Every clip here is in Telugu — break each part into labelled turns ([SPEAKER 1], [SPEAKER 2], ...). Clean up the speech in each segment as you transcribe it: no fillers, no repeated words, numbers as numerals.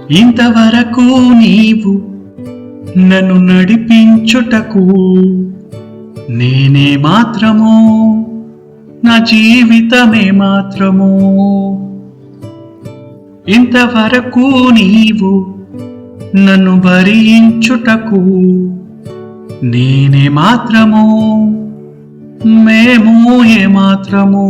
[SPEAKER 1] ఇంతవరకు నీవు నన్ను నడిపించుటకు నేనే మాత్రము, నా జీవితమే మాత్రము. ఇంతవరకు నీవు నన్ను భరించుటకు నేనే మాత్రము, మేము ఏమాత్రము.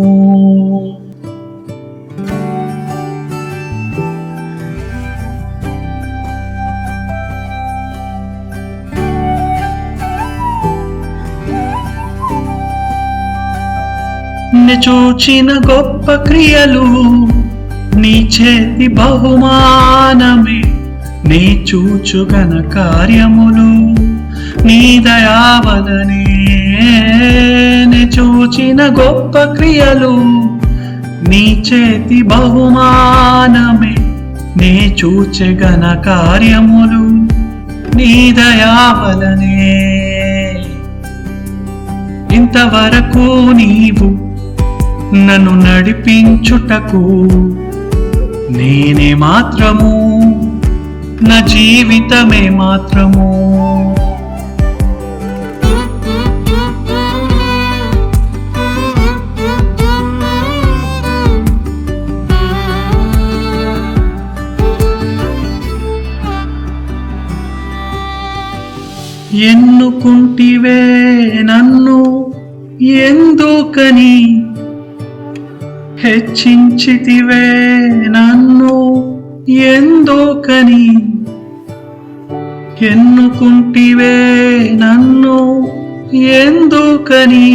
[SPEAKER 1] నే చూచిన గొప్ప క్రియలు నీ చేతి బహుమానమే, నీ చూచుగన కార్యములు నీ దయావలనే. నే చూచిన గొప్ప క్రియలు నీ చేతి బహుమానమే, నీ చూచెగన కార్యములు నీ దయావలనే. ఇంతవరకు నీవు నన్ను నడిపించుటకు నేనే మాత్రము, నా జీవితమే మాత్రము. ఎన్నుకుంటివే నన్ను ఎందుకని, హెచ్చించితివే నన్ను ఎందుకని. ఎన్నుకుంటివే నన్ను ఎందుకని,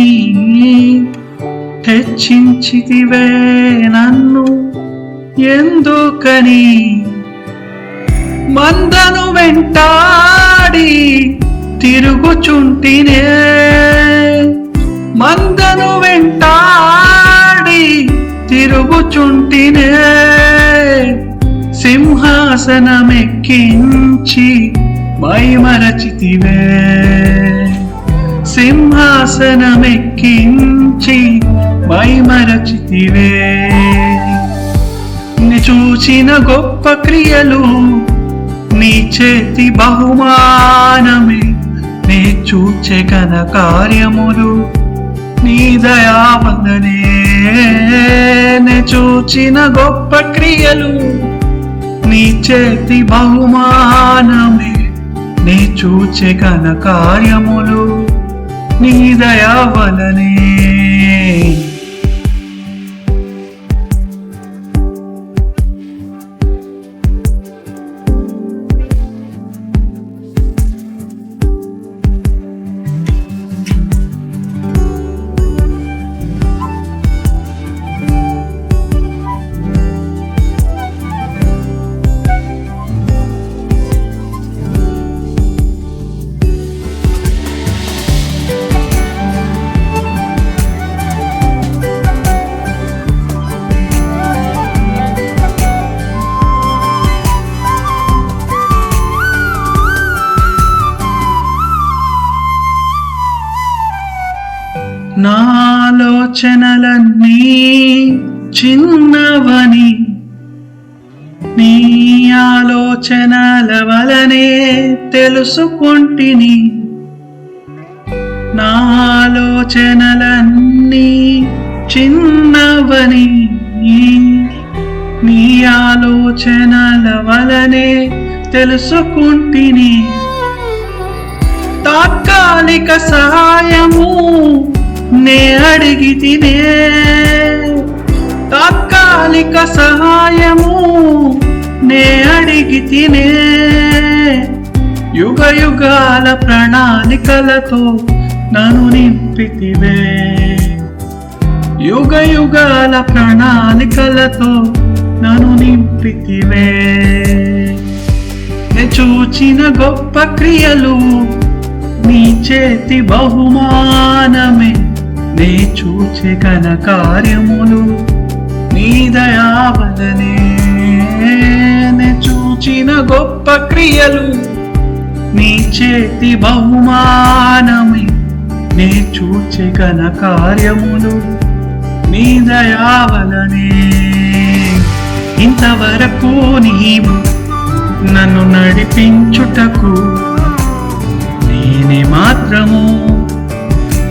[SPEAKER 1] హెచ్చించితివే నన్ను ఎందుకని. మందను వెంటాడి తిరుగుచుంటినే, మందను వెంటాడి తిరుగుచుంటినే. సింహాసనమెక్కించి మైమరచితివే, సింహాసనమెక్కించి మైమరచితివే. నీ చూచిన గొప్ప క్రియలు నీ చేతి బహుమానమే, నీ చూచెగన కార్యములు నీ దయావలనే. నే చూచిన గొప్ప క్రియలు నీ చేతి బహుమానమే, నీ చూచెగన కార్యములు నీ దయావలనే. నా ఆలోచనలన్నీ చిన్నవని, నీ ఆలోచనల వలనే తెలుసుకొంటిని. నా ఆలోచనలన్నీ చిన్నవని, నీ ఆలోచనల వలనే తెలుసుకొంటిని. తాత్కాలిక సహాయము నే అడిగితినే, తాత్కాలిక సహాయము నే అడిగితినే. యుగ యుగాల ప్రణాళికలతో నన్ను నింపితివే, యుగ యుగాల ప్రణాళికలతో నన్ను నింపితివే. నే చూచిన గొప్ప క్రియలు నీ చేతి బహుమానమే, నీ చూచెగన కార్యములు నీ దయావలనే. నే చూచిన గొప్ప క్రియలు నీ చేతి బహుమానమే, నీ చూచెగన కార్యములు నీ దయావలనే. ఇంతవరకు నీవు నన్ను నడిపించుటకు నేనే మాత్రము,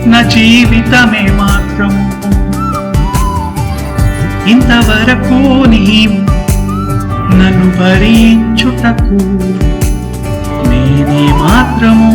[SPEAKER 1] నా జీవితమే మాత్రము. ఇంతవరకు నీవు నన్ను భరించుటకు నేనే మాత్రము.